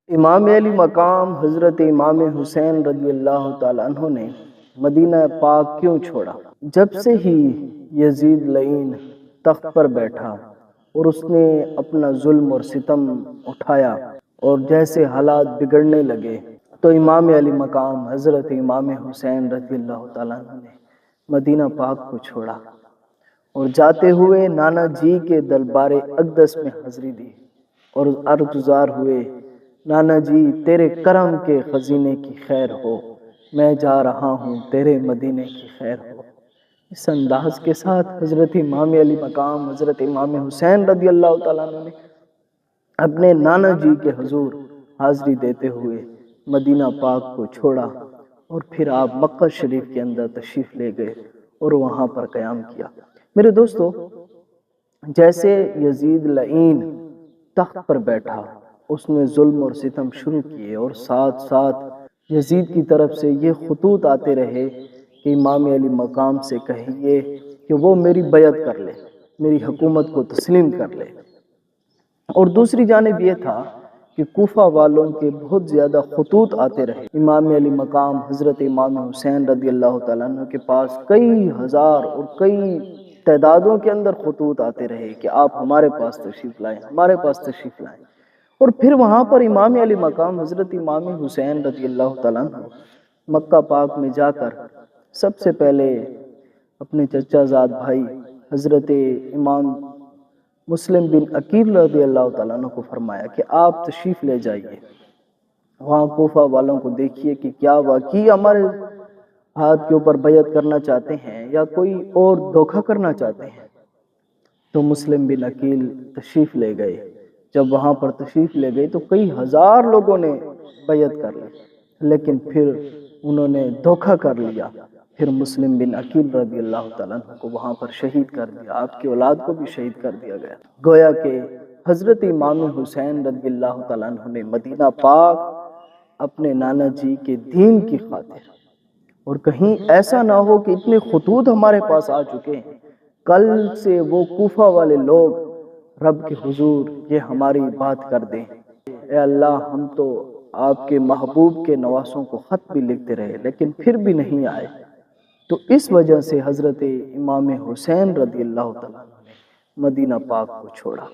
امام علی مقام حضرت امام حسین رضی اللہ تعالیٰ عنہ نے مدینہ پاک کیوں چھوڑا؟ جب سے ہی یزید لعین تخت پر بیٹھا اور اس نے اپنا ظلم اور ستم اٹھایا اور جیسے حالات بگڑنے لگے تو امام علی مقام حضرت امام حسین رضی اللہ تعالیٰ عنہ نے مدینہ پاک کو چھوڑا اور جاتے ہوئے نانا جی کے دربار اقدس میں حاضری دی اور عرض گزار ہوئے، نانا جی تیرے کرم کے خزینے کی خیر ہو، میں جا رہا ہوں تیرے مدینے کی خیر ہو۔ اس انداز کے ساتھ حضرت امام علی مقام حضرت امام حسین رضی اللہ تعالیٰ عنہ نے اپنے نانا جی کے حضور حاضری دیتے ہوئے مدینہ پاک کو چھوڑا اور پھر آپ مکہ شریف کے اندر تشریف لے گئے اور وہاں پر قیام کیا۔ میرے دوستو، جیسے یزید لعین تخت پر بیٹھا، اس نے ظلم اور ستم شروع کیے اور ساتھ ساتھ یزید کی طرف سے یہ خطوط آتے رہے کہ امام علی مقام سے کہیے کہ وہ میری بیعت کر لے، میری حکومت کو تسلیم کر لے۔ اور دوسری جانب یہ تھا کہ کوفہ والوں کے بہت زیادہ خطوط آتے رہے۔ امام علی مقام حضرت امام حسین رضی اللہ تعالیٰ عنہ کے پاس کئی ہزار اور کئی تعدادوں کے اندر خطوط آتے رہے کہ آپ ہمارے پاس تشریف لائیں، ہمارے پاس تشریف لائیں۔ اور پھر وہاں پر امام علی مقام حضرت امام حسین رضی اللہ تعالیٰ عنہ مکہ پاک میں جا کر سب سے پہلے اپنے چچا زاد بھائی حضرت امام مسلم بن عقیل رضی اللہ تعالیٰ عنہ کو فرمایا کہ آپ تشریف لے جائیے، وہاں کوفہ والوں کو دیکھیے کہ کیا واقعی ہمارے ہاتھ کے اوپر بیعت کرنا چاہتے ہیں یا کوئی اور دھوکہ کرنا چاہتے ہیں۔ تو مسلم بن عقیل تشریف لے گئے۔ جب وہاں پر تشریف لے گئے تو کئی ہزار لوگوں نے بیعت کر لی، لیکن پھر انہوں نے دھوکہ کر لیا۔ پھر مسلم بن عقیل رضی اللہ تعالیٰ عنہ کو وہاں پر شہید کر دیا، آپ کی اولاد کو بھی شہید کر دیا گیا۔ گویا کہ حضرت امام حسین رضی اللہ تعالیٰ عنہ نے مدینہ پاک اپنے نانا جی کے دین کی خاطر، اور کہیں ایسا نہ ہو کہ اتنے خطوط ہمارے پاس آ چکے ہیں، کل سے وہ کوفہ والے لوگ رب کے حضور یہ ہماری بات کر دیں، اے اللہ ہم تو آپ کے محبوب کے نواسوں کو خط بھی لکھتے رہے لیکن پھر بھی نہیں آئے۔ تو اس وجہ سے حضرت امام حسین رضی اللہ تعالیٰ عنہ نے مدینہ پاک کو چھوڑا۔